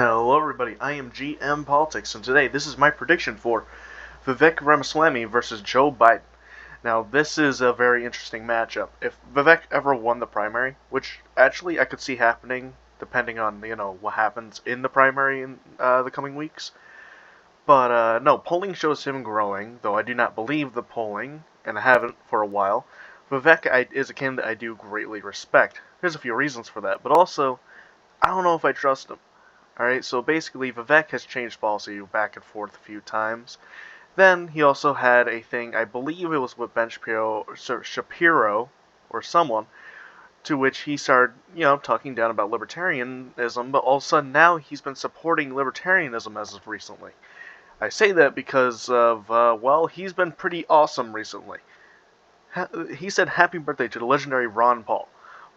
Hello everybody, I am GM Politics, and today this is my prediction for Vivek Ramaswamy versus Joe Biden. Now, this is a very interesting matchup. If Vivek ever won the primary, which actually I could see happening depending on, what happens in the primary in the coming weeks. But, no, polling shows him growing, though I do not believe the polling, and I haven't for a while. Vivek is a candidate I do greatly respect. There's a few reasons for that, but also, I don't know if I trust him. Alright, so basically Vivek has changed policy back and forth a few times. Then he also had a thing, I believe it was with Ben Shapiro or someone, to which he started, talking down about libertarianism, but all of a sudden now he's been supporting libertarianism as of recently. I say that because of, he's been pretty awesome recently. He said happy birthday to the legendary Ron Paul.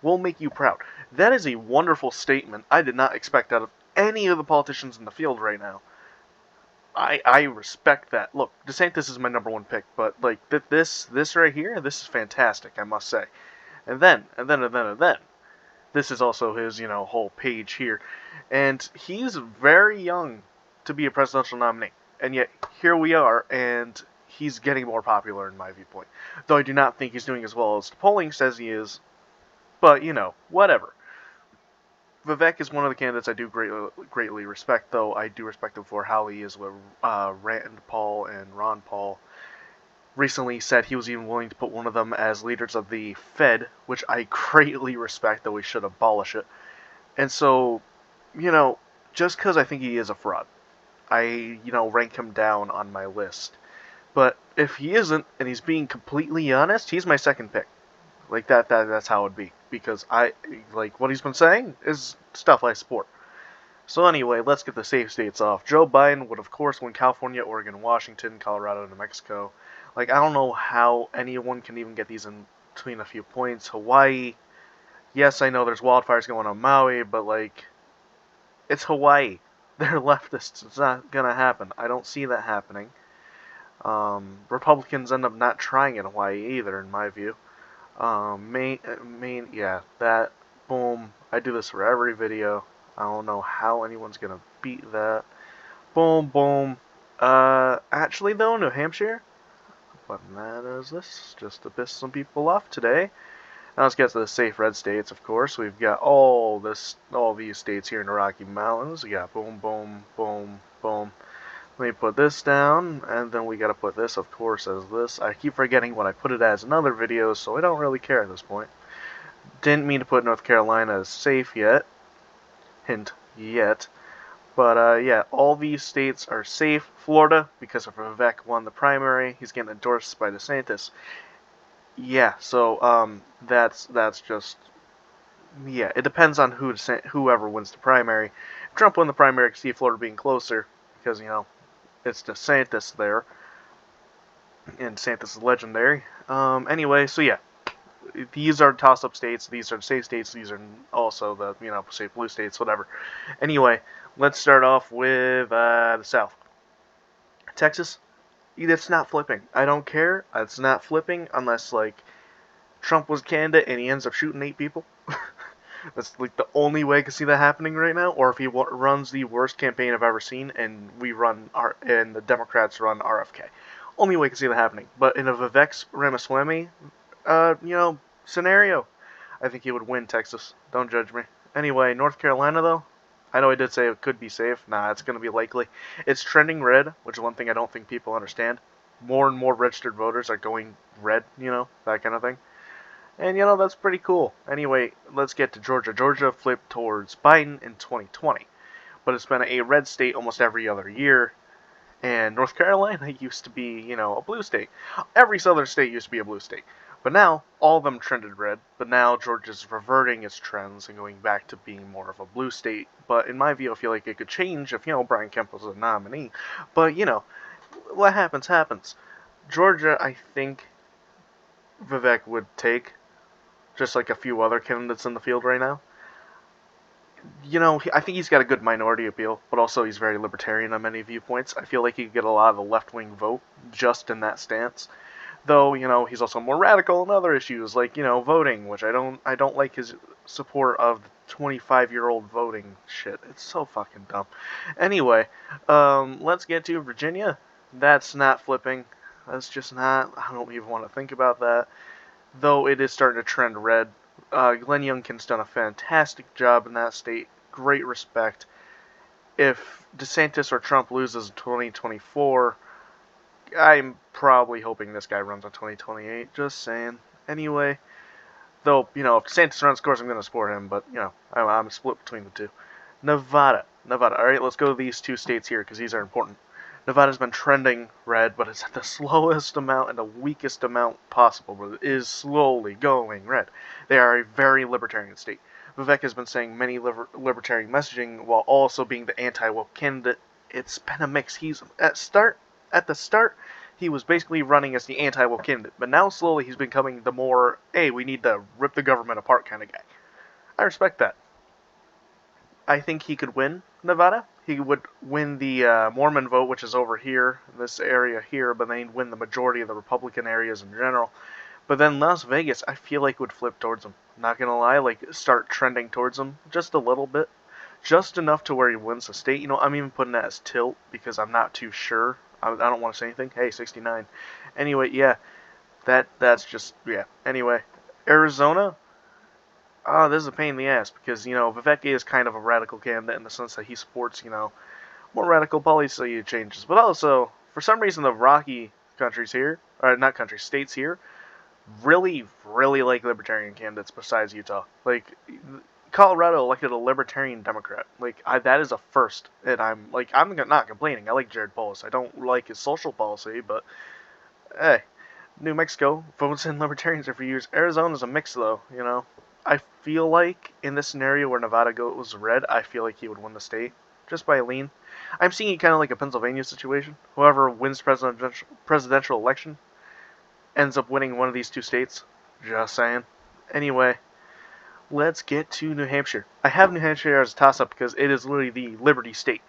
We'll make you proud. That is a wonderful statement I did not expect out of any of the politicians in the field right now. I respect that. Look, DeSantis is my number one pick, but like this right here, this is fantastic, I must say. And then, this is also his, whole page here. And he's very young to be a presidential nominee. And yet, here we are, and he's getting more popular in my viewpoint. Though I do not think he's doing as well as the polling says he is. But, whatever. Vivek is one of the candidates I do greatly respect, though I do respect him for how he is with Rand Paul and Ron Paul. Recently said he was even willing to put one of them as leaders of the Fed, which I greatly respect, though we should abolish it. And so, just because I think he is a fraud, I, rank him down on my list. But if he isn't, and he's being completely honest, he's my second pick. Like that's how it'd be. Because I like what he's been saying is stuff I support. So anyway, let's get the safe states off. Joe Biden would of course win California, Oregon, Washington, Colorado, New Mexico. Like I don't know how anyone can even get these in between a few points. Hawaii. Yes, I know there's wildfires going on Maui, but like it's Hawaii. They're leftists. It's not gonna happen. I don't see that happening. Republicans end up not trying in Hawaii either, in my view. Maine, yeah, that, boom, I do this for every video, I don't know how anyone's gonna beat that, boom, boom, actually though, New Hampshire, what matters this, just to piss some people off today. Now let's get to the safe red states, of course. We've got all these states here in the Rocky Mountains. We got boom, boom, boom, boom. Let me put this down, and then we gotta put this, of course, as this. I keep forgetting what I put it as in other videos, so I don't really care at this point. Didn't mean to put North Carolina as safe yet. Hint, yet. But, yeah, all these states are safe. Florida, because of Vivek won the primary, he's getting endorsed by DeSantis. Yeah, so, that's just... Yeah, it depends on whoever wins the primary. If Trump won the primary, I can see Florida being closer, because, it's DeSantis there, and DeSantis is legendary. Anyway, so yeah, these are toss-up states, these are safe states, these are also the, safe blue states, whatever. Anyway, let's start off with the South. Texas, it's not flipping. I don't care. It's not flipping unless, like, Trump was candidate and he ends up shooting 8 people. That's like the only way I can see that happening right now. Or if he runs the worst campaign I've ever seen, and and the Democrats run RFK. Only way I can see that happening. But in a Vivek Ramaswamy, scenario, I think he would win Texas. Don't judge me. Anyway, North Carolina though, I know I did say it could be safe. Nah, it's gonna be likely. It's trending red, which is one thing I don't think people understand. More and more registered voters are going red. That kind of thing. And, that's pretty cool. Anyway, let's get to Georgia. Georgia flipped towards Biden in 2020. But it's been a red state almost every other year. And North Carolina used to be, a blue state. Every southern state used to be a blue state. But now, all of them trended red. But now Georgia's reverting its trends and going back to being more of a blue state. But in my view, I feel like it could change if, Brian Kemp was a nominee. But, what happens, happens. Georgia, I think Vivek would take, just like a few other candidates in the field right now. I think he's got a good minority appeal, but also he's very libertarian on many viewpoints. I feel like he could get a lot of the left-wing vote just in that stance. Though, he's also more radical in other issues, like, voting, which I don't like his support of 25-year-old voting shit. It's so fucking dumb. Anyway, let's get to Virginia. That's not flipping. That's just not. I don't even want to think about that. Though it is starting to trend red. Glenn Youngkin's done a fantastic job in that state. Great respect. If DeSantis or Trump loses in 2024, I'm probably hoping this guy runs in 2028. Just saying. Anyway, though, if DeSantis runs, of course I'm going to support him, but, I'm split between the two. Nevada. Alright, let's go to these two states here, because these are important. Nevada's been trending red, but it's at the slowest amount and the weakest amount possible, but it is slowly going red. They are a very libertarian state. Vivek has been saying many libertarian messaging while also being the anti-woke candidate. It's been a mix. At the start, he was basically running as the anti-woke candidate, but now slowly he's becoming the more, hey, we need to rip the government apart kind of guy. I respect that. I think he could win Nevada. He would win the Mormon vote, which is over here, this area here, but then he'd win the majority of the Republican areas in general. But then Las Vegas, I feel like would flip towards him. Not gonna lie, like start trending towards him just a little bit. Just enough to where he wins the state. I'm even putting that as tilt because I'm not too sure. I don't want to say anything. Hey, 69. Anyway, yeah. That's just, yeah. Anyway, Arizona. This is a pain in the ass because, Vivek is kind of a radical candidate in the sense that he supports, more radical policy changes. But also, for some reason, the Rocky countries here, or not countries, states here, really, really like libertarian candidates besides Utah. Like, Colorado elected a libertarian Democrat. Like, that is a first, and I'm not complaining. I like Jared Polis. I don't like his social policy, but, hey, New Mexico votes in libertarians every year. Arizona's a mix, though, I feel like in this scenario where Nevada goes red, I feel like he would win the state just by a lean. I'm seeing it kind of like a Pennsylvania situation. Whoever wins presidential election ends up winning one of these two states. Just saying. Anyway, let's get to New Hampshire. I have New Hampshire as a toss-up because it is literally the Liberty state.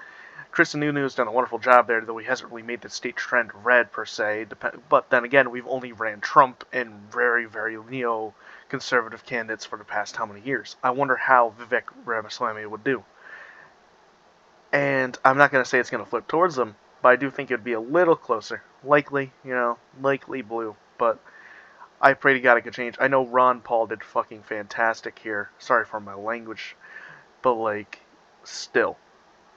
Chris Sununu has done a wonderful job there, though he hasn't really made the state trend red per se. But then again, we've only ran Trump and very, very neo-conservative candidates for the past how many years. I wonder how Vivek Ramaswamy would do. And I'm not going to say it's going to flip towards them, but I do think it would be a little closer. Likely, likely blue. But I pray to God it could change. I know Ron Paul did fucking fantastic here. Sorry for my language. But, still.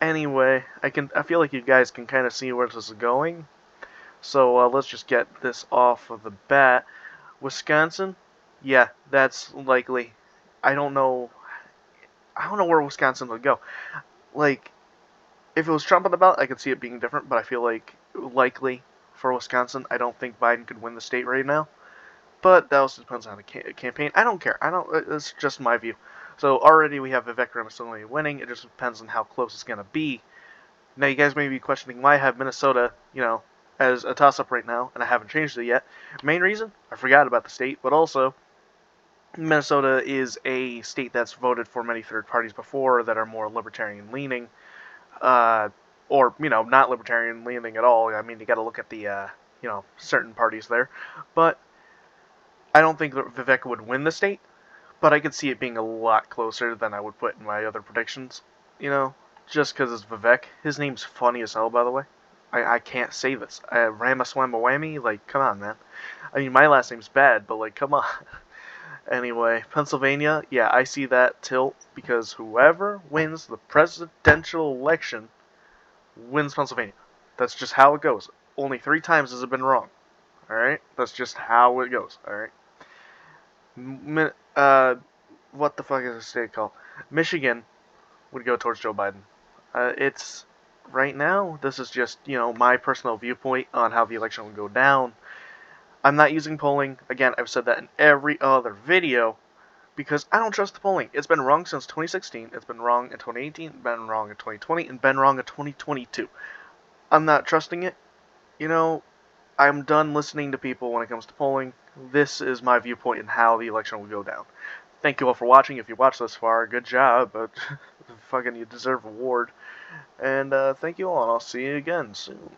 Anyway, I feel like you guys can kind of see where this is going. So let's just get this off of the bat. Wisconsin, yeah, that's likely. I don't know where Wisconsin would go. Like, if it was Trump on the ballot, I could see it being different. But I feel like likely for Wisconsin, I don't think Biden could win the state right now. But that also depends on the campaign. I don't care. It's just my view. So already we have Vivek Ramaswamy winning. It just depends on how close it's going to be. Now you guys may be questioning why I have Minnesota, as a toss-up right now, and I haven't changed it yet. Main reason? I forgot about the state, but also Minnesota is a state that's voted for many third parties before that are more libertarian-leaning, or, not libertarian-leaning at all. I mean, you got to look at the, certain parties there. But I don't think that Vivek would win the state. But I could see it being a lot closer than I would put in my other predictions. Just because it's Vivek. His name's funny as hell, by the way. I can't say this. Ramaswamy, come on, man. I mean, my last name's bad, but, come on. Anyway, Pennsylvania, yeah, I see that tilt, because whoever wins the presidential election wins Pennsylvania. That's just how it goes. Only 3 times has it been wrong. Alright? That's just how it goes. Alright? What the fuck is the state called? Michigan would go towards Joe Biden. It's right now. This is just my personal viewpoint on how the election will go down. I'm not using polling. Again, I've said that in every other video because I don't trust the polling. It's been wrong since 2016. It's been wrong in 2018. Been wrong in 2020, and been wrong in 2022. I'm not trusting it. I'm done listening to people when it comes to polling. This is my viewpoint in how the election will go down. Thank you all for watching. If you watched this far, good job, but fucking you deserve a reward. And thank you all, and I'll see you again soon.